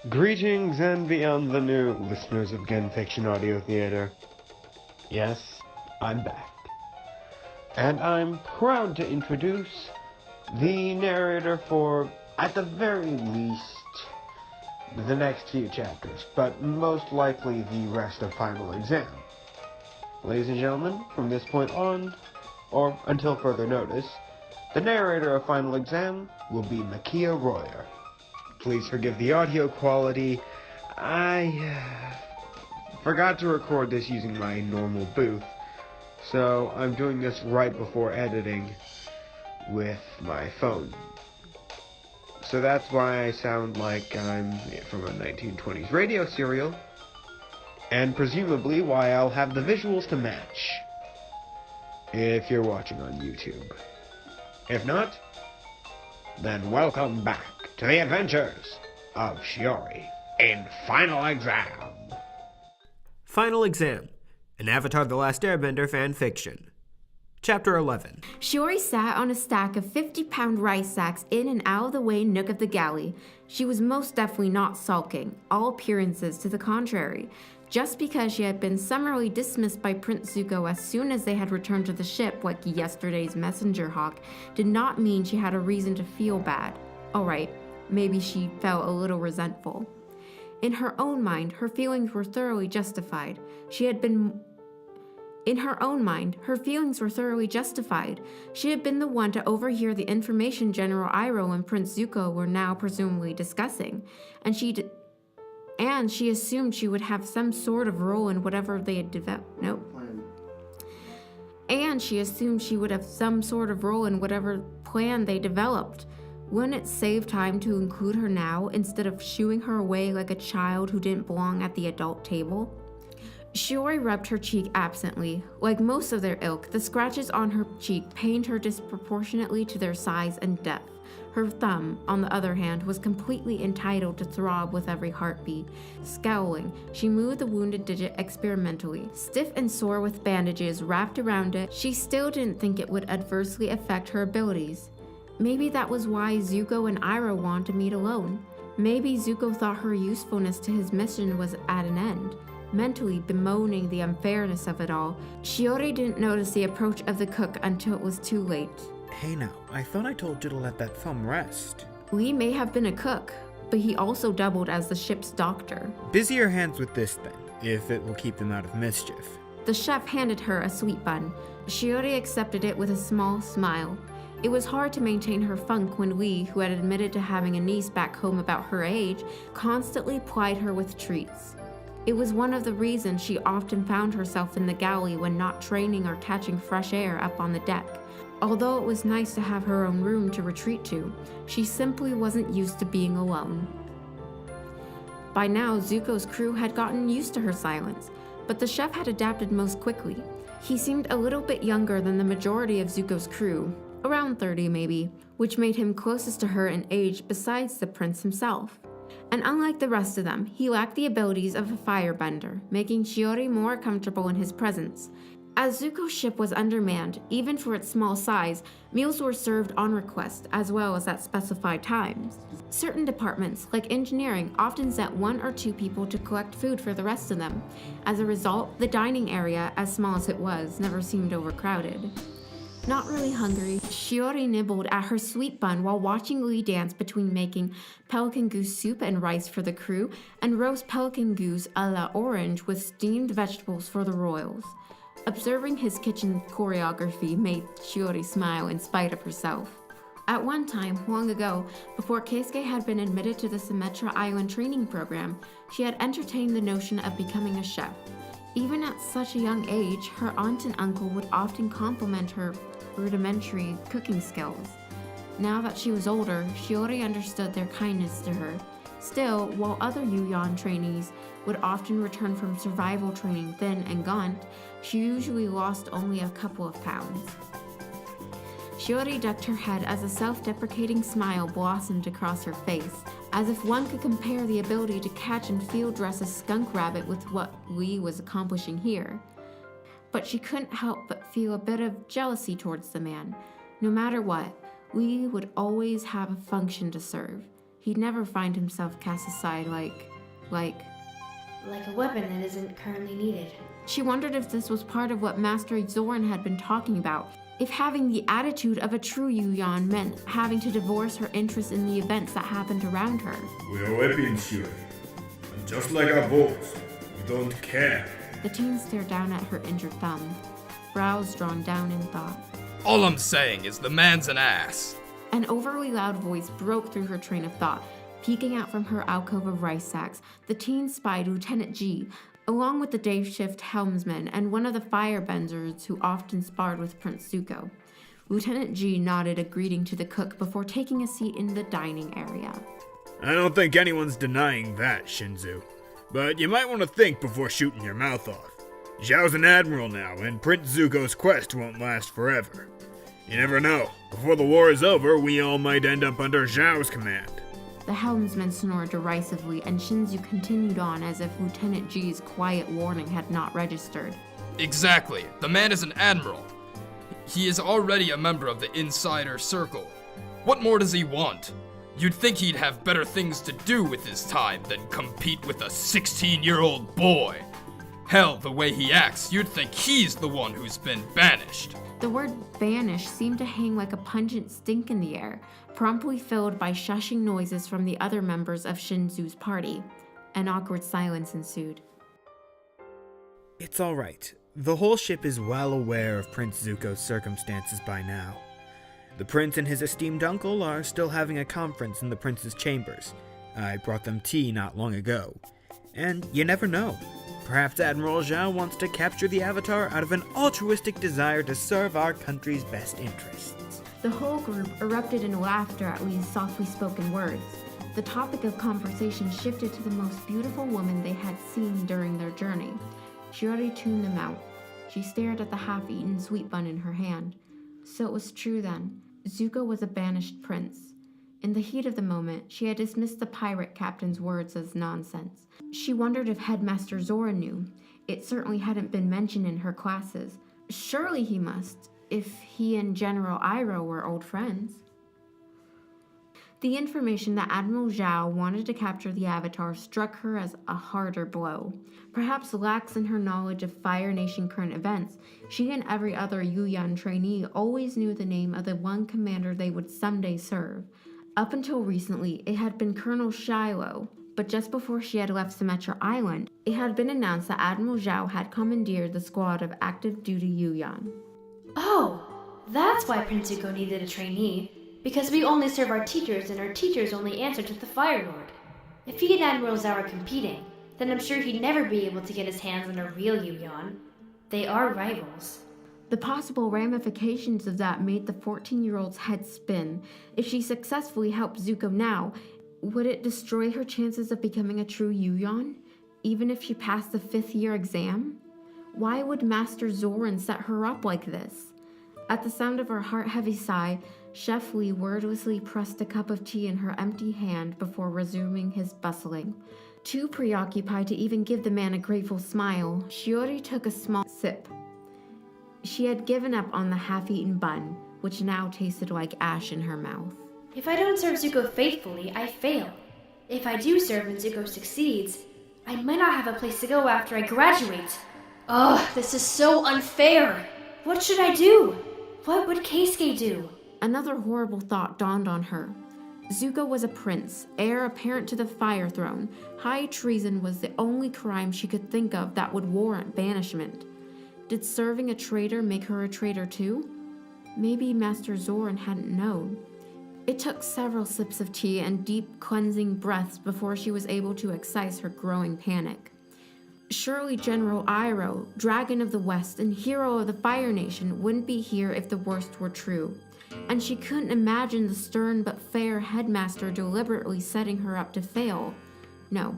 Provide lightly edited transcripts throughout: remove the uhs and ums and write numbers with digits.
Greetings and beyond the new listeners of Gennfiction Audio Theatre. Yes, I'm back. And I'm proud to introduce the narrator for, at the very least, the next few chapters, but most likely the rest of Final Exam. Ladies and gentlemen, from this point on, or until further notice, the narrator of Final Exam will be Makeya Royer. Please forgive the audio quality. I forgot to record this using my normal booth, so I'm doing this right before editing with my phone. So that's why I sound like I'm from a 1920s radio serial, and presumably why I'll have the visuals to match, if you're watching on YouTube. If not, then welcome back to the adventures of Shiori in Final Exam. Final Exam, an Avatar The Last Airbender fanfiction. Chapter 11. Shiori sat on a stack of 50-pound rice sacks in an out-of-the-way nook of the galley. She was most definitely not sulking, all appearances to the contrary. Just because she had been summarily dismissed by Prince Zuko as soon as they had returned to the ship like yesterday's messenger hawk did not mean she had a reason to feel bad. Alright, maybe she felt a little resentful. In her own mind, her feelings were thoroughly justified. In her own mind, her feelings were thoroughly justified. She had been the one to overhear the information General Iroh and Prince Zuko were now presumably discussing, and she assumed she would have some sort of role in whatever they had plan they developed. Wouldn't it save time to include her now instead of shooing her away like a child who didn't belong at the adult table? Shiori rubbed her cheek absently. Like most of their ilk, the scratches on her cheek pained her disproportionately to their size and depth. Her thumb, on the other hand, was completely entitled to throb with every heartbeat. Scowling, she moved the wounded digit experimentally. Stiff and sore with bandages wrapped around it, she still didn't think it would adversely affect her abilities. Maybe that was why Zuko and Iroh wanted to meet alone. Maybe Zuko thought her usefulness to his mission was at an end. Mentally bemoaning the unfairness of it all, Shiori didn't notice the approach of the cook until it was too late. Hey now, I thought I told you to let that thumb rest. Lee may have been a cook, but he also doubled as the ship's doctor. Busy your hands with this then, if it will keep them out of mischief. The chef handed her a sweet bun. Shiori accepted it with a small smile. It was hard to maintain her funk when Lee, who had admitted to having a niece back home about her age, constantly plied her with treats. It was one of the reasons she often found herself in the galley when not training or catching fresh air up on the deck. Although it was nice to have her own room to retreat to, she simply wasn't used to being alone. By now, Zuko's crew had gotten used to her silence, but the chef had adapted most quickly. He seemed a little bit younger than the majority of Zuko's crew, around 30 maybe, which made him closest to her in age besides the prince himself. And unlike the rest of them, he lacked the abilities of a firebender, making Shiori more comfortable in his presence. As Zuko's ship was undermanned, even for its small size, meals were served on request, as well as at specified times. Certain departments, like engineering, often sent 1 or 2 people to collect food for the rest of them. As a result, the dining area, as small as it was, never seemed overcrowded. Not really hungry, Shiori nibbled at her sweet bun while watching Lee dance between making pelican goose soup and rice for the crew and roast pelican goose a la orange with steamed vegetables for the royals. Observing his kitchen choreography made Shiori smile in spite of herself. At one time, long ago, before Keisuke had been admitted to the Symmetra Island training program, she had entertained the notion of becoming a chef. Even at such a young age, her aunt and uncle would often compliment her rudimentary cooking skills. Now that she was older, Shiori understood their kindness to her. Still, while other Yuyan trainees would often return from survival training thin and gaunt, she usually lost only a couple of pounds. Shiori ducked her head as a self-deprecating smile blossomed across her face, as if one could compare the ability to catch and field dress a skunk rabbit with what Lee was accomplishing here. But she couldn't help but feel a bit of jealousy towards the man. No matter what, Lee would always have a function to serve. he'd never find himself cast aside like a weapon that isn't currently needed. She wondered if this was part of what Master Zorin had been talking about. If having the attitude of a true Yuyan meant having to divorce her interest in the events that happened around her. We're weapons, Shiori. And just like our bows, we don't care. The teen stared down at her injured thumb, brows drawn down in thought. All I'm saying is the man's an ass. An overly loud voice broke through her train of thought. Peeking out from her alcove of rice sacks, the teen spied Lieutenant G, along with the day shift helmsman and one of the firebenders who often sparred with Prince Zuko. Lieutenant G nodded a greeting to the cook before taking a seat in the dining area. I don't think anyone's denying that, Shinzu. But you might want to think before shooting your mouth off. Zhao's an admiral now, and Prince Zuko's quest won't last forever. You never know. Before the war is over, we all might end up under Zhao's command. The helmsman snored derisively, and Shinzu continued on as if Lieutenant G's quiet warning had not registered. Exactly. The man is an admiral. He is already a member of the Insider Circle. What more does he want? You'd think he'd have better things to do with his time than compete with a 16-year-old boy. Hell, the way he acts, you'd think he's the one who's been banished. The word banish seemed to hang like a pungent stink in the air, promptly filled by shushing noises from the other members of Shinzu's party. An awkward silence ensued. It's all right. The whole ship is well aware of Prince Zuko's circumstances by now. The prince and his esteemed uncle are still having a conference in the prince's chambers. I brought them tea not long ago. And you never know. Perhaps Admiral Zhao wants to capture the Avatar out of an altruistic desire to serve our country's best interests. The whole group erupted in laughter at Lee's softly spoken words. The topic of conversation shifted to the most beautiful woman they had seen during their journey. Shiori tuned them out. She stared at the half-eaten sweet bun in her hand. So it was true then. Zuko was a banished prince. In the heat of the moment, she had dismissed the pirate captain's words as nonsense. She wondered if Headmaster Zorin knew. It certainly hadn't been mentioned in her classes. Surely he must, if he and General Iroh were old friends. The information that Admiral Zhao wanted to capture the Avatar struck her as a harder blow. Perhaps lax in her knowledge of Fire Nation current events, she and every other Yuyan trainee always knew the name of the one commander they would someday serve. Up until recently, it had been Colonel Shiloh, but just before she had left Symmetra Island, it had been announced that Admiral Zhao had commandeered the squad of active duty Yuyan. Oh, that's why Prince Zuko needed a trainee. Because we only serve our teachers, and our teachers only answer to the Fire Lord. If he and Admiral Zhao are competing, then I'm sure he'd never be able to get his hands on a real Yuyan. They are rivals. The possible ramifications of that made the 14-year-old's head spin. If she successfully helped Zuko now, would it destroy her chances of becoming a true Yuyan, even if she passed the 5th-year exam? Why would Master Zorin set her up like this? At the sound of her heart-heavy sigh, Chef Lee wordlessly pressed a cup of tea in her empty hand before resuming his bustling. Too preoccupied to even give the man a grateful smile, Shiori took a small sip. She had given up on the half-eaten bun, which now tasted like ash in her mouth. If I don't serve Zuko faithfully, I fail. If I do serve and Zuko succeeds, I might not have a place to go after I graduate. Ugh, this is so unfair. What should I do? What would Keisuke do? Another horrible thought dawned on her. Zuko was a prince, heir apparent to the Fire Throne. High treason was the only crime she could think of that would warrant banishment. Did serving a traitor make her a traitor too? Maybe Master Zorin hadn't known. It took several sips of tea and deep cleansing breaths before she was able to excise her growing panic. Surely General Iroh, Dragon of the West and hero of the Fire Nation, wouldn't be here if the worst were true. And she couldn't imagine the stern but fair headmaster deliberately setting her up to fail. No,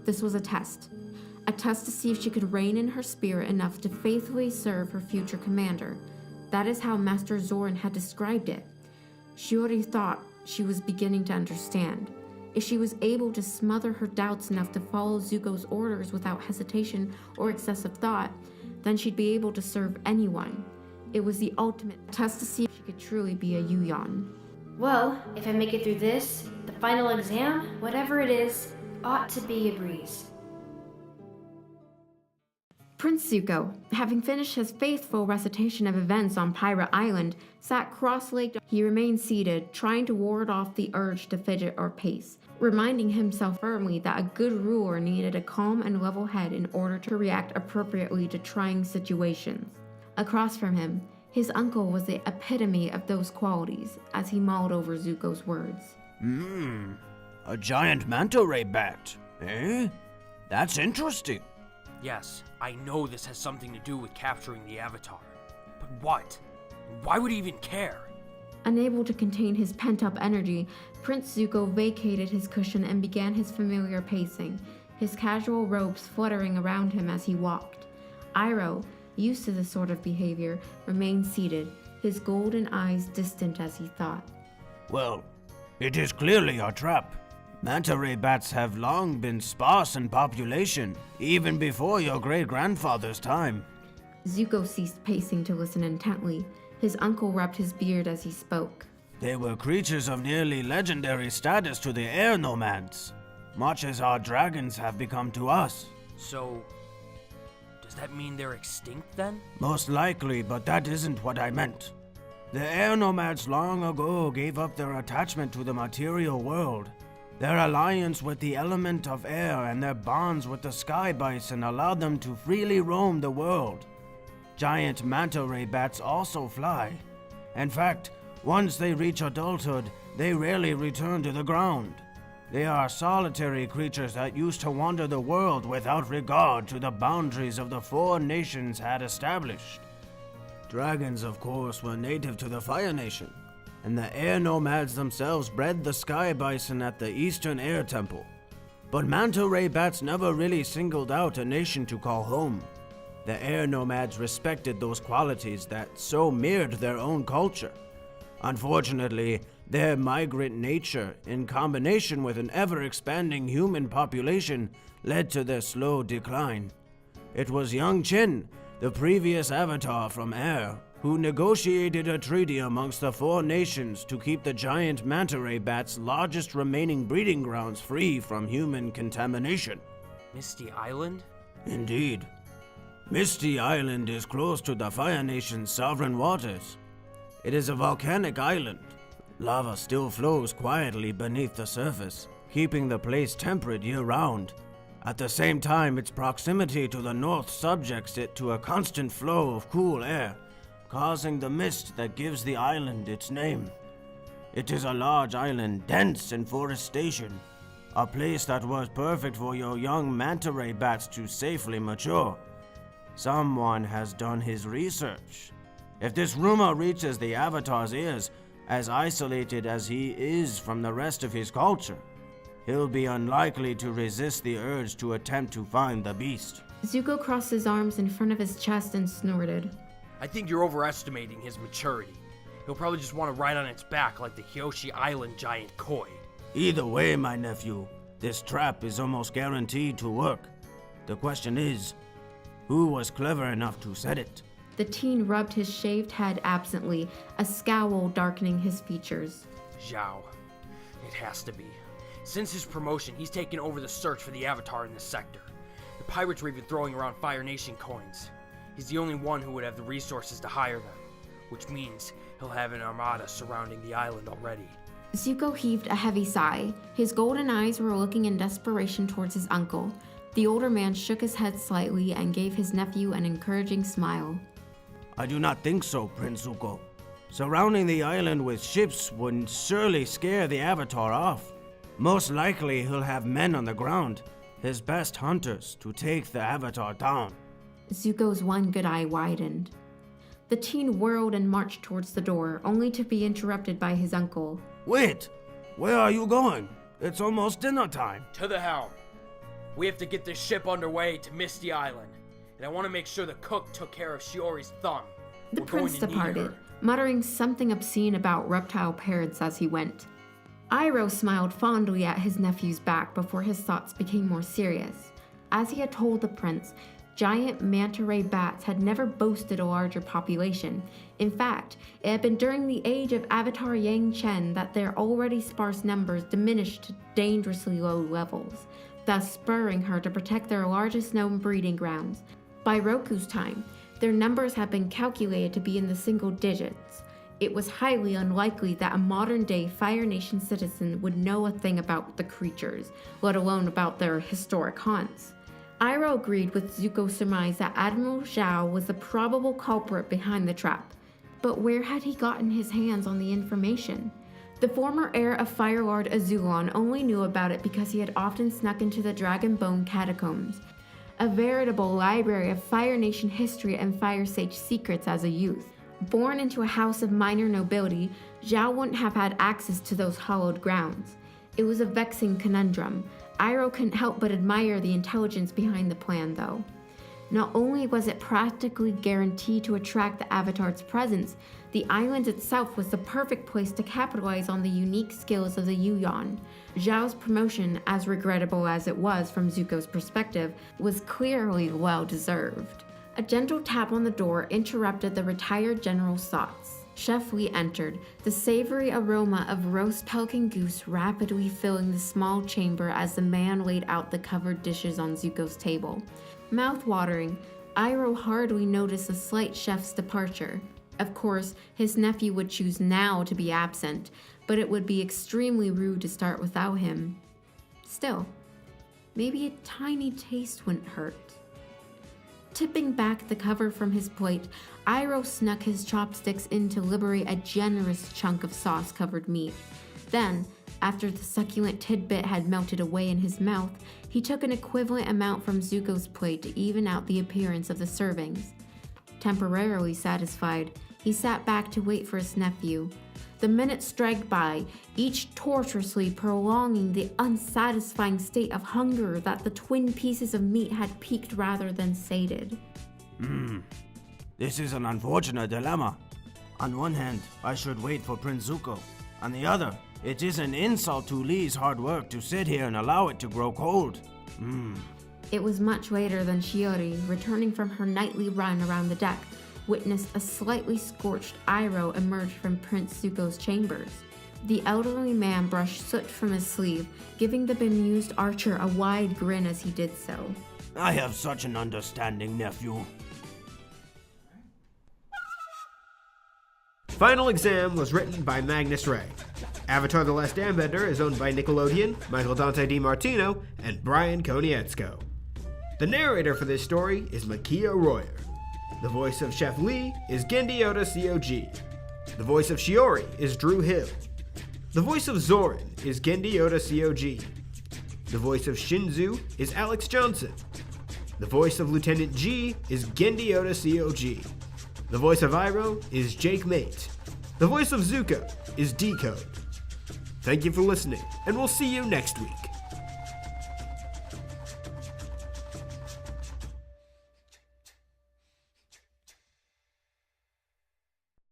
this was a test. A test to see if she could rein in her spirit enough to faithfully serve her future commander. That is how Master Zorin had described it. Shiori thought she was beginning to understand. If she was able to smother her doubts enough to follow Zuko's orders without hesitation or excessive thought, then she'd be able to serve anyone. It was the ultimate test to see if she could truly be a Yuyan. Well, if I make it through this, the final exam, whatever it is, ought to be a breeze. Prince Zuko, having finished his faithful recitation of events on Pirate Island, sat cross-legged. He remained seated, trying to ward off the urge to fidget or pace, reminding himself firmly that a good ruler needed a calm and level head in order to react appropriately to trying situations. Across from him, his uncle was the epitome of those qualities as he mulled over Zuko's words. A giant manta ray bat, eh? That's interesting. Yes, I know this has something to do with capturing the Avatar. But what? Why would he even care? Unable to contain his pent-up energy, Prince Zuko vacated his cushion and began his familiar pacing, his casual robes fluttering around him as he walked. Iroh, used to this sort of behavior, remained seated, his golden eyes distant as he thought. Well, it is clearly a trap. Manta ray bats have long been sparse in population, even before your great-grandfather's time. Zuko ceased pacing to listen intently. His uncle rubbed his beard as he spoke. They were creatures of nearly legendary status to the air nomads, much as our dragons have become to us. So, does that mean they're extinct then? Most likely, but that isn't what I meant. The air nomads long ago gave up their attachment to the material world. Their alliance with the element of air and their bonds with the sky bison allowed them to freely roam the world. Giant manta ray bats also fly. In fact, once they reach adulthood, they rarely return to the ground. They are solitary creatures that used to wander the world without regard to the boundaries of the four nations had established. Dragons, of course, were native to the Fire Nation, and the air nomads themselves bred the sky bison at the Eastern Air Temple. But manta ray bats never really singled out a nation to call home. The air nomads respected those qualities that so mirrored their own culture. Unfortunately, their migrant nature, in combination with an ever-expanding human population, led to their slow decline. It was Young Chin, the previous avatar from Aire, who negotiated a treaty amongst the four nations to keep the giant manta ray bat's largest remaining breeding grounds free from human contamination. Misty Island? Indeed. Misty Island is close to the Fire Nation's sovereign waters. It is a volcanic island. Lava still flows quietly beneath the surface, keeping the place temperate year-round. At the same time, its proximity to the north subjects it to a constant flow of cool air, causing the mist that gives the island its name. It is a large island dense in forestation, a place that was perfect for your young manta ray bats to safely mature. Someone has done his research. If this rumor reaches the Avatar's ears, as isolated as he is from the rest of his culture, he'll be unlikely to resist the urge to attempt to find the beast. Zuko crossed his arms in front of his chest and snorted. I think you're overestimating his maturity. He'll probably just want to ride on its back like the Kyoshi Island giant koi. Either way, my nephew, this trap is almost guaranteed to work. The question is, who was clever enough to set it? The teen rubbed his shaved head absently, a scowl darkening his features. Zhao. It has to be. Since his promotion, he's taken over the search for the Avatar in this sector. The pirates were even throwing around Fire Nation coins. He's the only one who would have the resources to hire them, which means he'll have an armada surrounding the island already. Zuko heaved a heavy sigh. His golden eyes were looking in desperation towards his uncle. The older man shook his head slightly and gave his nephew an encouraging smile. I do not think so, Prince Zuko. Surrounding the island with ships would surely scare the Avatar off. Most likely he'll have men on the ground, his best hunters, to take the Avatar down. Zuko's one good eye widened. The teen whirled and marched towards the door, only to be interrupted by his uncle. Wait! Where are you going? It's almost dinner time. To the helm. We have to get this ship underway to Misty Island, and I want to make sure the cook took care of Shiori's thumb. The We're going prince to need departed, her. muttering something obscene about reptile parents as he went. Iroh smiled fondly at his nephew's back before his thoughts became more serious. As he had told the prince, Giant manta ray bats had never boasted a larger population. In fact, it had been during the age of Avatar Yang Chen that their already sparse numbers diminished to dangerously low levels, thus spurring her to protect their largest known breeding grounds. By Roku's time, their numbers had been calculated to be in the single digits. It was highly unlikely that a modern-day Fire Nation citizen would know a thing about the creatures, let alone about their historic haunts. Iroh agreed with Zuko's surmise that Admiral Zhao was the probable culprit behind the trap. But where had he gotten his hands on the information? The former heir of Fire Lord Azulon only knew about it because he had often snuck into the Dragonbone catacombs, a veritable library of Fire Nation history and Fire Sage secrets as a youth. Born into a house of minor nobility, Zhao wouldn't have had access to those hallowed grounds. It was a vexing conundrum. Iroh couldn't help but admire the intelligence behind the plan, though. Not only was it practically guaranteed to attract the Avatar's presence, the island itself was the perfect place to capitalize on the unique skills of the Yuyan. Zhao's promotion, as regrettable as it was from Zuko's perspective, was clearly well-deserved. A gentle tap on the door interrupted the retired general's thoughts. Chef Li entered, the savory aroma of roast pelican goose rapidly filling the small chamber as the man laid out the covered dishes on Zuko's table. Mouth-watering, Iroh hardly noticed the slight chef's departure. Of course, his nephew would choose now to be absent, but it would be extremely rude to start without him. Still, maybe a tiny taste wouldn't hurt. Tipping back the cover from his plate, Iroh snuck his chopsticks in to liberate a generous chunk of sauce-covered meat. Then, after the succulent tidbit had melted away in his mouth, he took an equivalent amount from Zuko's plate to even out the appearance of the servings. Temporarily satisfied, he sat back to wait for his nephew. The minutes dragged by, each tortuously prolonging the unsatisfying state of hunger that the twin pieces of meat had piqued rather than sated. This is an unfortunate dilemma. On one hand, I should wait for Prince Zuko. On the other, it is an insult to Lee's hard work to sit here and allow it to grow cold. It was much later than Shiori, returning from her nightly run around the deck, witnessed a slightly scorched Iroh emerge from Prince Zuko's chambers. The elderly man brushed soot from his sleeve, giving the bemused archer a wide grin as he did so. I have such an understanding nephew. Final Exam was written by Magnusrae. Avatar The Last Airbender is owned by Nickelodeon, Michael Dante DiMartino, and Brian Konietzko. The narrator for this story is Makeya Royer. The voice of Chef Lee is Genndy Oda C.O.G. The voice of Shiori is Drew Hill. The voice of Zorin is Genndy Oda C.O.G. The voice of Shinzu is Alex Johnson. The voice of Lieutenant G is Genndy Oda C.O.G. The voice of Iroh is Jake Mate. The voice of Zuko is DCODE. Thank you for listening, and we'll see you next week.